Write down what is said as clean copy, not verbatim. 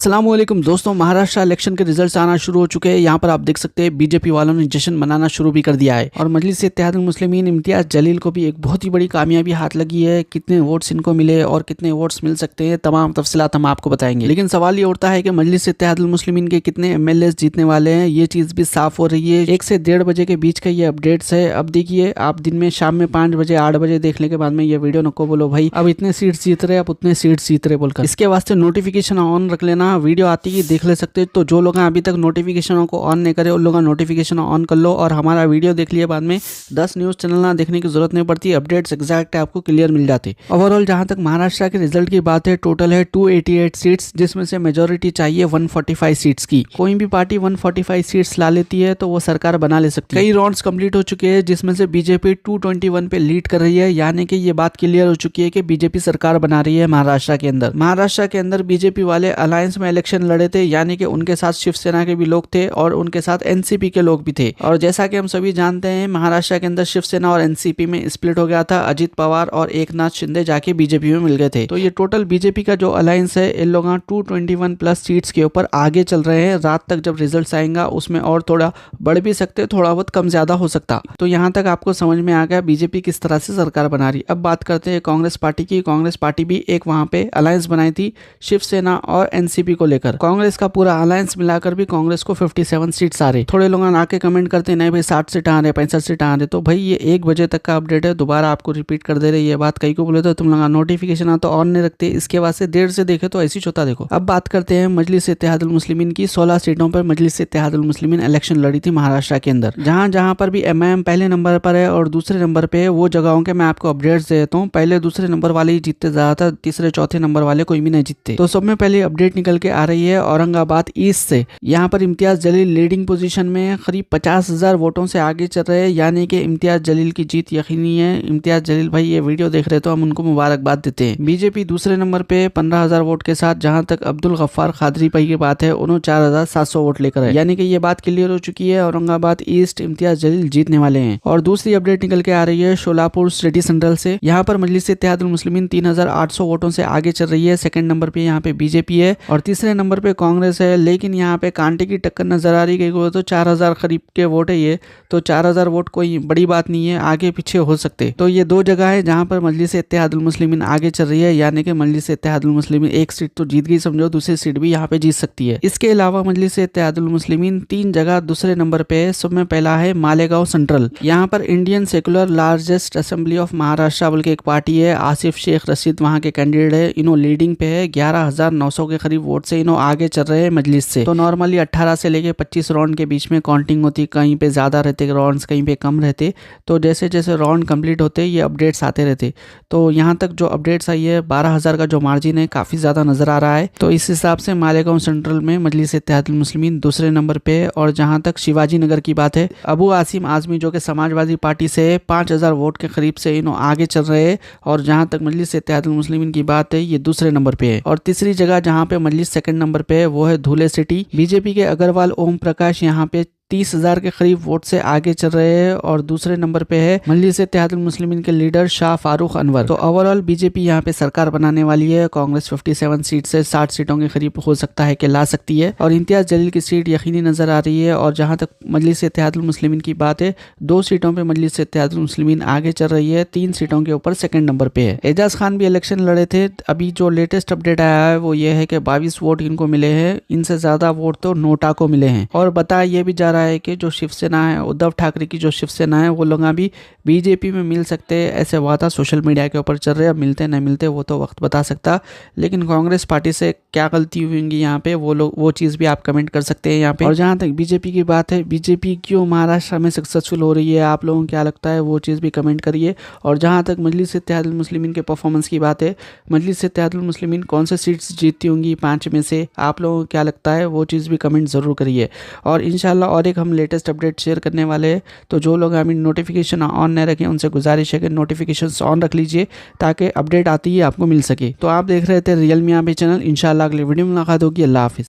अस्सलामुअलैकुम दोस्तों, महाराष्ट्र इलेक्शन के रिजल्ट्स आना शुरू हो चुके हैं। यहाँ पर आप देख सकते हैं बीजेपी वालों ने जश्न मनाना शुरू भी कर दिया है और मजलिस इत्तेहादुल मुस्लिमीन इम्तियाज जलील को भी एक बहुत ही बड़ी कामयाबी हाथ लगी है। कितने वोट्स इनको मिले और कितने वोट्स मिल सकते हैं, तमाम तफसीलात हम आपको बताएंगे। लेकिन सवाल ये उठता है कि मजलिस इत्तेहादुल मुस्लिमीन के कितने MLAs जीतने वाले हैं, ये चीज भी साफ हो रही है। 1 से 1:30 बजे के बीच का ये अपडेट्स है। अब देखिए, आप दिन में शाम में 5 बजे 8 बजे देखने के बाद में ये वीडियो नको बोलो भाई अब इतने सीट्स जीत रहे, अब उतने सीट्स जीत रहे बोलकर। इसके वास्ते नोटिफिकेशन ऑन रख लेना, वीडियो आती ही देख ले सकते। तो जो लोग अभी तक नोटिफिकेशनों को ऑन नहीं करे उन लोगों नोटिफिकेशन ऑन कर लो और हमारा वीडियो देख लिए बाद में 10 न्यूज चैनल ना देखने की जरूरत नहीं पड़ती। अपडेट्स एग्जैक्ट आपको क्लियर मिल जाती। ओवरऑल जहां तक महाराष्ट्र के रिजल्ट की बात है, टोटल है 288 सीट्स, जिसमें से मेजोरिटी चाहिए 145 सीट्स की। कोई भी पार्टी 145 सीट्स ला लेती है तो वो सरकार बना ले सकती है। कई राउंड्स कंप्लीट हो चुके हैं जिसमें से बीजेपी 221 पे लीड कर रही है, यानी कि ये बात क्लियर हो चुकी है कि बीजेपी सरकार बना रही है महाराष्ट्र के अंदर। महाराष्ट्र के अंदर बीजेपी वाले अलायंस में इलेक्शन लड़े थे, यानी कि उनके साथ शिवसेना के भी लोग थे और उनके साथ एनसीपी के लोग भी थे। और जैसा कि हम सभी जानते हैं, महाराष्ट्र के अंदर शिवसेना और एनसीपी में स्प्लिट हो गया था। अजित पवार और एकनाथ शिंदे जाके बीजेपी में मिल गए थे। तो ये टोटल बीजेपी का जो अलायंस है, इन लोग 221 प्लस सीट्स के ऊपर आगे चल रहे हैं। रात तक जब रिजल्ट आएगा उसमें और थोड़ा बढ़ भी सकते, थोड़ा बहुत कम ज्यादा हो सकता। तो यहाँ तक आपको समझ में आ गया बीजेपी किस तरह से सरकार बना रही। अब बात करते हैं कांग्रेस पार्टी की। कांग्रेस पार्टी भी एक वहां पे अलायंस बनाई थी शिवसेना और एनसीपी को लेकर। कांग्रेस का पूरा अलायंस मिलाकर भी कांग्रेस को 57 सीट्स आ रही। थोड़े लोग आके कमेंट करते नहीं भाई 60 सीट आ रहे, 65 सीट आ रहे। तो भाई ये 1 बजे तक का अपडेट है, दोबारा आपको रिपीट कर दे रहे। ये बात कई को बोले तो तुम लोग नोटिफिकेशन तो ऑन नहीं रखते, इसके बाद से देर से देखे तो ऐसी छोटा देखो। अब बात करते हैं मजलिस इत्तेहादुल मुस्लिमीन की। 16 सीटों पर मजलिस इत्तेहादुल मुस्लिमीन इलेक्शन लड़ी थी महाराष्ट्र के अंदर। जहां पर भी MIM पहले नंबर पर है और दूसरे नंबर पे है, वो जगहों के मैं आपको अपडेट्स दे देता हूँ। पहले दूसरे नंबर वाले ही जीतते ज्यादातर, तीसरे चौथे नंबर वाले कोई भी नहीं जीतते। तो सब में पहले अपडेट निकल के आ रही है औरंगाबाद ईस्ट से। यहाँ पर इम्तियाज जलील लीडिंग पोजीशन में करीब 50,000 वोटों से आगे चल रहे हैं, यानी कि इम्तियाज जलील की जीत यकीनी है। इम्तियाज जलील भाई ये वीडियो देख रहे तो हम उनको मुबारकबाद देते हैं। बीजेपी दूसरे नंबर पे 15,000 वोट के साथ। जहां तक अब्दुल गफ्फार खादरी भाई की बात है, उन्होंने 4,700 वोट लेकर है, यानी कि ये बात क्लियर हो चुकी है। औरंगाबाद ईस्ट इम्तियाज जलील जीतने वाले हैं। और दूसरी अपडेट निकल के आ रही है शोलापुर सिटी सेंट्रल से। यहाँ पर मजलिस इत्तेहादुल मुस्लिमीन 3,800 वोटों से आगे चल रही है। सेकंड नंबर पे यहाँ पे बीजेपी है और तीसरे नंबर पे कांग्रेस है। लेकिन यहाँ पे कांटे की टक्कर नजर आ रही है। तो 4,000 करीब के वोट है ये, तो 4,000 वोट कोई बड़ी बात नहीं है, आगे पीछे हो सकते। तो ये 2 जगह है जहां पर मजलिस इत्तेहादुल मुस्लिमीन आगे चल रही है, यानी कि मजलिस इत्तेहादुल मुस्लिमीन 1 सीट तो जीत गई समझो, दूसरी सीट भी यहाँ पे जीत सकती है। इसके अलावा मजलिस इत्तेहादुल मुस्लिमीन 3 जगह दूसरे नंबर पे है। सब में पहला है मालेगांव सेंट्रल। यहाँ पर Indian secular largest assembly of Maharashtra बोल के एक पार्टी है, आसिफ शेख रशीद वहाँ के कैंडिडेट है। इन्हों लीडिंग पे है, 11,900 के करीब वोट से इन्हों आगे चल रहे हैं मजलिस से। तो नॉर्मली 18 से लेके 25 राउंड के बीच में काउंटिंग होती, कहीं पे ज्यादा रहते राउंड्स, कहीं पे कम रहते। तो जैसे जैसे राउंड कंप्लीट होते ये अपडेट्स आते रहते। तो यहाँ तक जो अपडेट्स आई है, 12,000 का जो मार्जिन है काफी ज्यादा नजर आ रहा है। तो इस हिसाब से मालेगांव सेंट्रल में मजलिस इत्तेहादुल मुस्लिमीन दूसरे नंबर पे है। और जहां तक शिवाजी नगर की बात है, अबू आसिम आजमी जो कि समाजवादी पार्टी से 5,000 वोट के करीब से इन्हों आगे चल रहे हैं। और जहां तक मजलिस इत्तेहादुल मुस्लिमीन की बात है, ये दूसरे नंबर पे है। और तीसरी जगह जहां पे मजलिस सेकंड नंबर पे है वो है धुले सिटी। बीजेपी के अग्रवाल ओम प्रकाश यहाँ पे 30,000 के करीब वोट से आगे चल रहे हैं। और दूसरे नंबर पे है मजलिस इत्तेहादुल मुस्लिमीन के लीडर शाह फारूक अनवर। तो ओवरऑल बीजेपी यहाँ पे सरकार बनाने वाली है। कांग्रेस 57 सीट से 60 सीटों के करीब हो सकता है कि ला सकती है। और इम्तियाज जलील की सीट यकीनी नजर आ रही है। और जहां तक मजलिस इत्तेहादुल मुस्लिमीन की बात है, 2 सीटों पे मजलिस इत्तेहादुल मुस्लिमीन आगे चल रही है, 3 सीटों के ऊपर सेकंड नंबर पे है। एजाज खान भी इलेक्शन लड़े थे। अभी जो लेटेस्ट अपडेट आया है वो ये है कि 22 वोट इनको मिले हैं, इनसे ज्यादा वोट तो नोटा को मिले हैं। और बताया ये भी जा रहा है कि जो शिवसेना है, उद्धव ठाकरे की जो शिवसेना है, वो लोग अभी बीजेपी में मिल सकते हैं, ऐसे वादा सोशल मीडिया के ऊपर चल रहे हैं। मिलते नहीं मिलते वो तो वक्त बता सकता। लेकिन कांग्रेस पार्टी से क्या गलती हुई यहाँ पे वो चीज भी आप कमेंट कर सकते हैं यहाँ पे। और जहां तक बीजेपी की बात है, बीजेपी क्यों महाराष्ट्र में सक्सेसफुल हो रही है, आप लोगों को क्या लगता है, वो चीज भी कमेंट करिए। और जहां तक मजलिस इत्तेहादुल मुस्लिमीन के परफॉर्मेंस की बात है, मजलिस इत्तेहादुल मुस्लिमीन कौन से सीट्स जीतती होंगी 5 में से, आप लोगों को क्या लगता है, वो चीज भी कमेंट जरूर करिए। और इंशाल्लाह और एक हम लेटेस्ट अपडेट शेयर करने वाले हैं। तो जो लोग अभी नोटिफिकेशन ऑन नहीं रखें उनसे गुजारिश है कि नोटिफिकेशंस ऑन रख लीजिए ताकि अपडेट आती ही आपको मिल सके। तो आप देख रहे थे रियल मियां पे चैनल। इंशाल्लाह अगले वीडियो में मुलाकात होगी। अल्लाह हाफिज़।